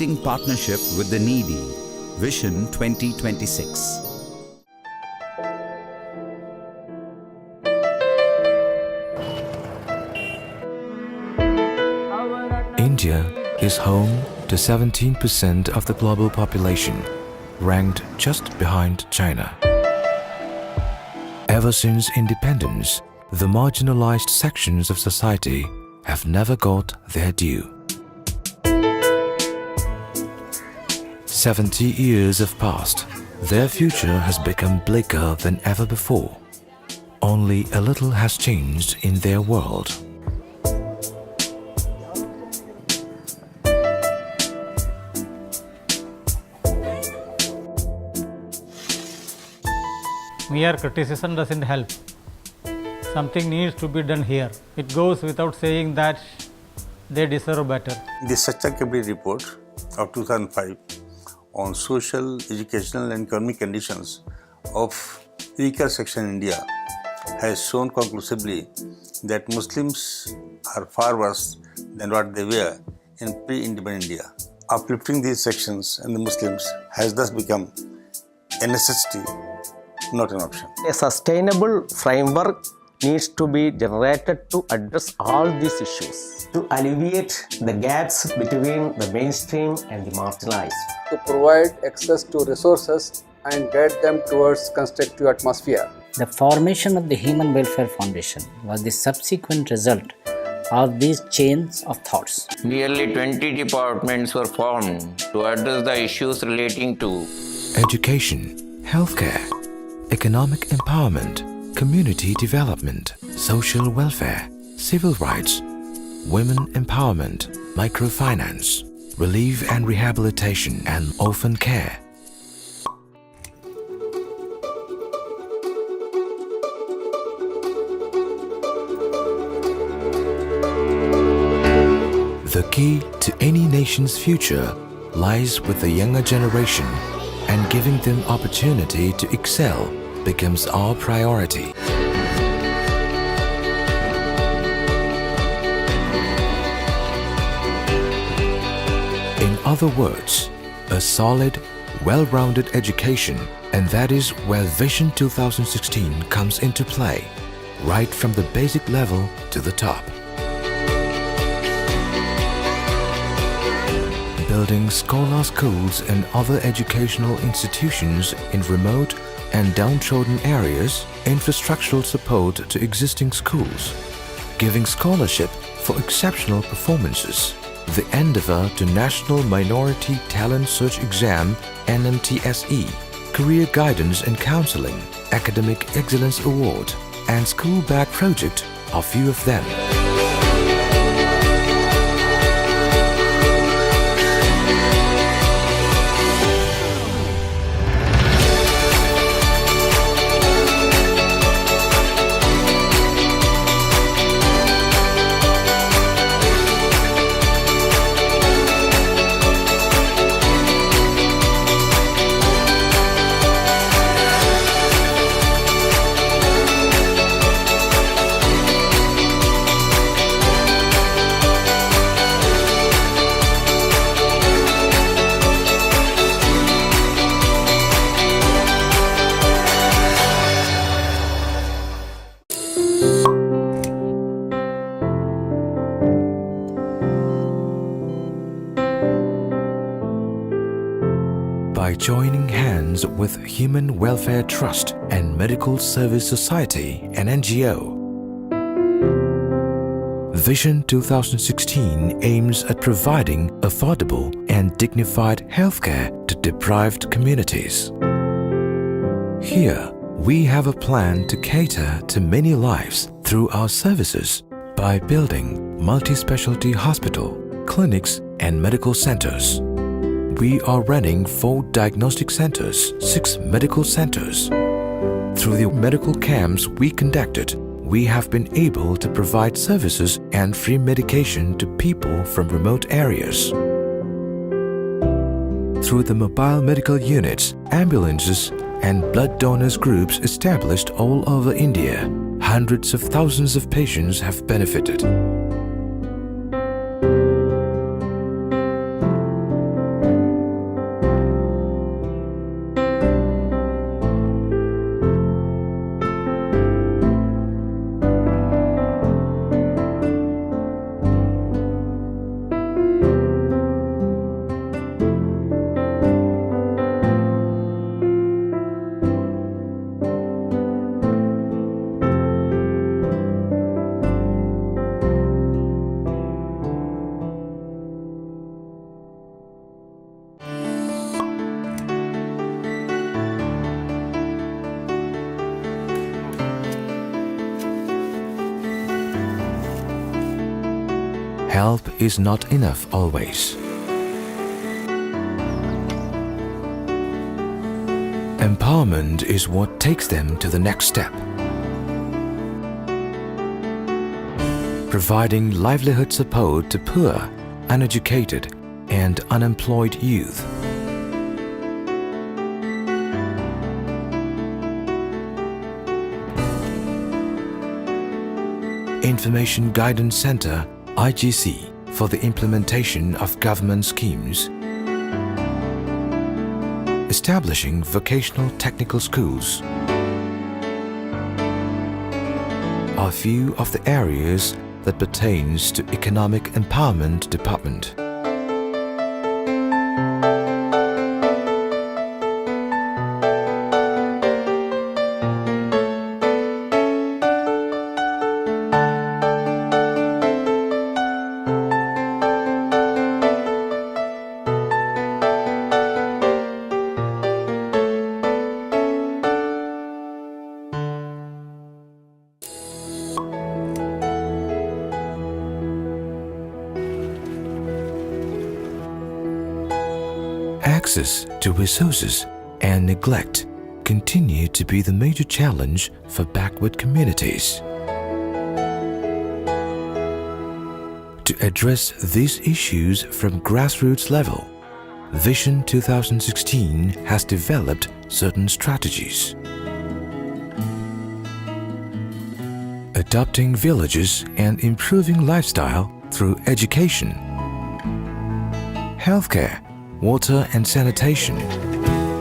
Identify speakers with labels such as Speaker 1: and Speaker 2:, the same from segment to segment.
Speaker 1: exciting partnership with the needy, Vision 2026.
Speaker 2: India is home to 17% of the global population, ranked just behind China. Ever since independence, the marginalized sections of society have never got their due. 70 years have passed. Their future has become bleaker than ever before. Only a little has changed in their world.
Speaker 3: Mere criticism doesn't help. Something needs to be done here. It goes without saying that they deserve better.
Speaker 4: The Sacha Kabir report of 2005 on social, educational and economic conditions of weaker section in India has shown conclusively that Muslims are far worse than what they were in pre-independent India. Uplifting these sections and the Muslims has thus become a necessity, not an option.
Speaker 5: A sustainable framework needs to be generated to address all these issues, to alleviate the gaps between the mainstream and the marginalized,
Speaker 6: to provide access to resources and guide them towards constructive atmosphere.
Speaker 7: The formation of the Human Welfare Foundation was the subsequent result of these chains of thoughts.
Speaker 8: Nearly 20 departments were formed to address the issues relating to
Speaker 2: Education, healthcare, economic empowerment, community development, social welfare, civil rights, women empowerment, microfinance, relief and rehabilitation, and orphan care. The key to any nation's future lies with the younger generation, and giving them opportunity to excel becomes our priority. In other words, a solid, well-rounded education, and that is where Vision 2016 comes into play, right from the basic level to the top. Building scholar schools and other educational institutions in remote and downtrodden areas, infrastructural support to existing schools, giving scholarship for exceptional performances, the endeavor to National Minority Talent Search Exam NMTSE, career guidance and counseling, academic excellence award, and school bag project are few of them. By joining hands with Human Welfare Trust and Medical Service Society, an NGO, Vision 2016 aims at providing affordable and dignified healthcare to deprived communities. Here, we have a plan to cater to many lives through our services by building multi-specialty hospital, clinics and medical centers. We are running 4 diagnostic centers, 6 medical centers. Through the medical camps we conducted, we have been able to provide services and free medication to people from remote areas. Through the mobile medical units, ambulances, and blood donors groups established all over India, hundreds of thousands of patients have benefited. help is not enough always. Empowerment is what takes them to the next step. Providing livelihood support to poor, uneducated, and unemployed youth. Information Guidance Center (IGC) for the implementation of government schemes. Establishing vocational technical schools are few of the areas that pertains to Economic Empowerment Department. Access to resources and neglect continue to be the major challenge for backward communities. To address these issues from grassroots level, Vision 2016 has developed certain strategies. Adopting villages and improving lifestyle through education, healthcare, water and sanitation,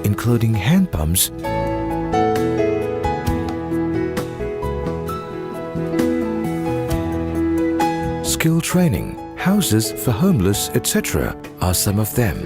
Speaker 2: including hand pumps, skill training, houses for homeless, etc. are some of them.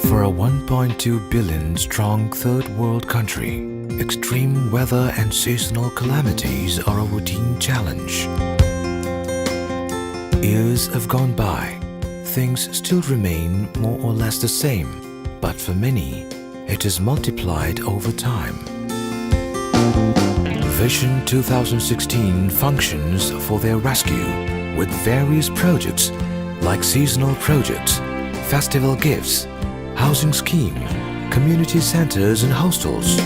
Speaker 2: For a 1.2 billion strong third world country, extreme weather and seasonal calamities are a routine challenge. Years have gone by, things still remain more or less the same, but for many, it is multiplied over time. Vision 2016 functions for their rescue with various projects like seasonal projects, festival gifts, housing scheme, community centers and hostels.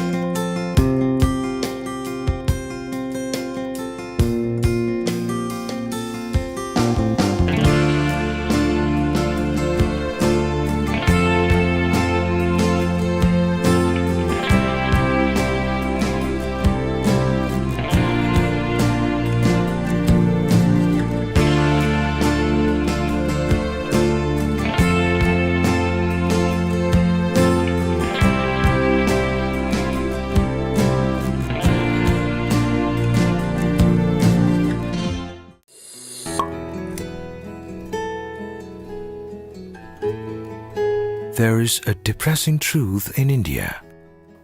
Speaker 2: There is a depressing truth in India: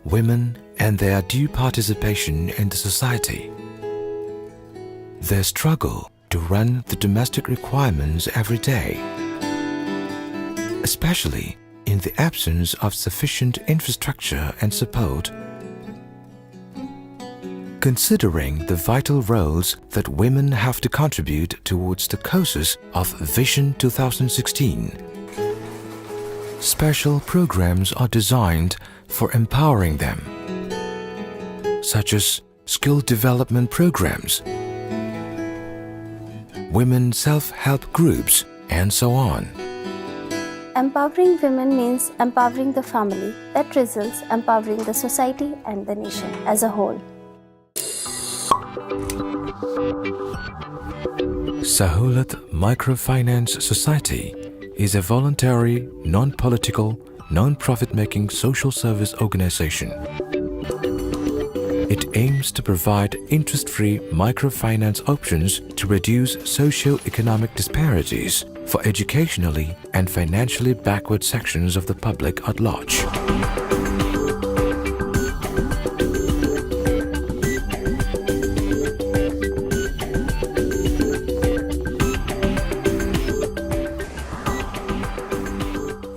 Speaker 2: women and their due participation in the society. Their struggle to run the domestic requirements every day, especially in the absence of sufficient infrastructure and support. Considering the vital roles that women have to contribute towards the causes of Vision 2016, special programs are designed for empowering them, such as skill development programs, women self-help groups, and so on.
Speaker 9: Empowering women means empowering the family. That results empowering the society and the nation as a whole.
Speaker 2: Sahulat Microfinance Society is a voluntary, non-political, non-profit-making social service organization. It aims to provide interest-free microfinance options to reduce socio-economic disparities for educationally and financially backward sections of the public at large.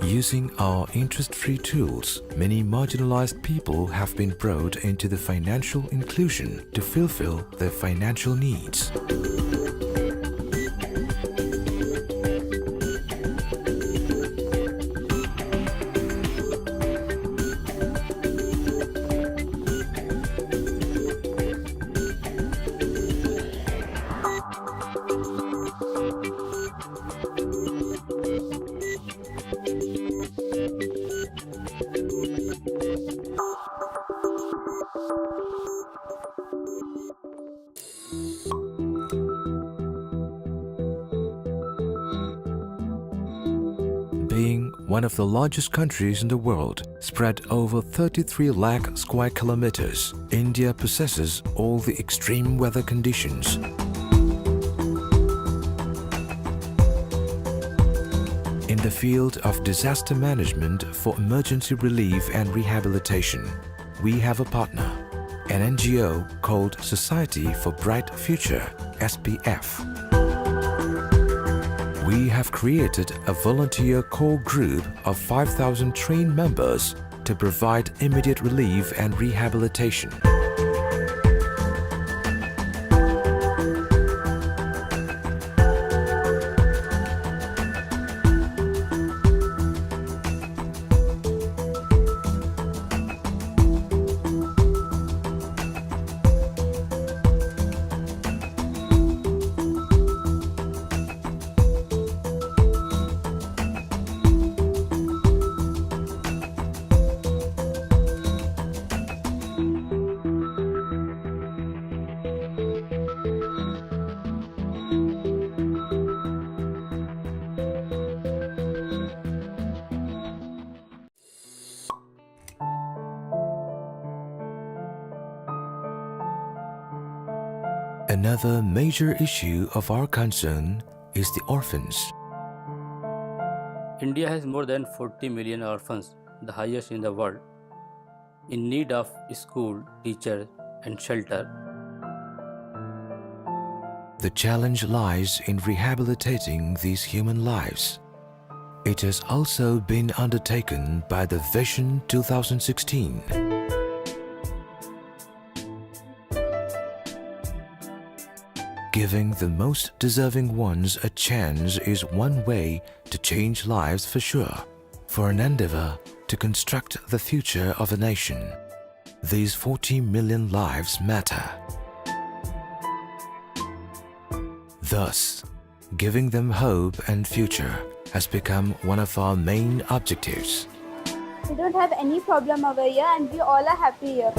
Speaker 2: Using our interest-free tools, many marginalized people have been brought into the financial inclusion to fulfill their financial needs. Being one of the largest countries in the world, spread over 33 lakh square kilometers, India possesses all the extreme weather conditions. In the field of disaster management for emergency relief and rehabilitation, we have a partner, an NGO called Society for Bright Future, SPF. We have created a volunteer core group of 5,000 trained members to provide immediate relief and rehabilitation. Another major issue of our concern is the orphans.
Speaker 10: India has more than 40 million orphans, the highest in the world, in need of school, teachers, and shelter.
Speaker 2: The challenge lies in rehabilitating these human lives. It has also been undertaken by the Vision 2016. Giving the most deserving ones a chance is one way to change lives for sure, for an endeavor to construct the future of a nation. These 40 million lives matter. Thus, giving them hope and future has become one of our main objectives.
Speaker 11: We don't have any problem over here and we all are happy here.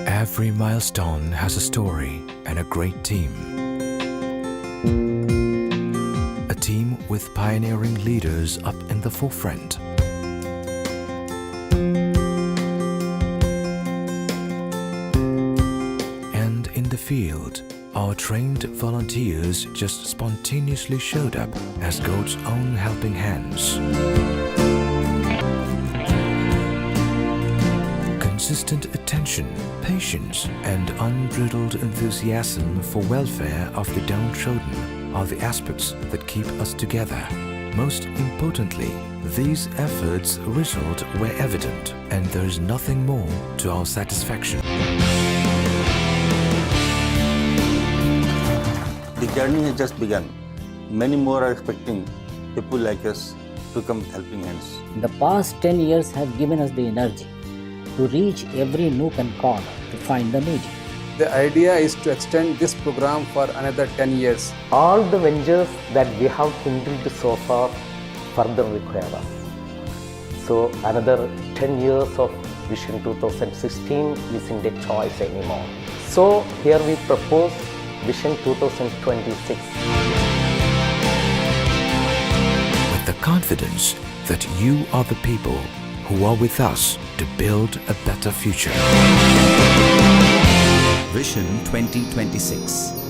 Speaker 2: Every milestone has a story and a great team. A team with pioneering leaders up in the forefront. And in the field, our trained volunteers just spontaneously showed up as God's own helping hands. Consistent attention, patience, and unbridled enthusiasm for welfare of the downtrodden are the aspects that keep us together. Most importantly, these efforts' result were evident, and there is nothing more to our satisfaction.
Speaker 4: The journey has just begun. Many more are expecting people like us to come with helping hands.
Speaker 7: The past 10 years have given us the energy to reach every nook and corner to find the needy.
Speaker 6: The idea is to extend this program for another 10 years.
Speaker 5: All the ventures that we have kindled so far further require us. So another 10 years of Vision 2016 isn't a choice anymore. So here we propose Vision 2026.
Speaker 2: With the confidence that you are the people who are with us to build a better future.
Speaker 1: Vision 2026.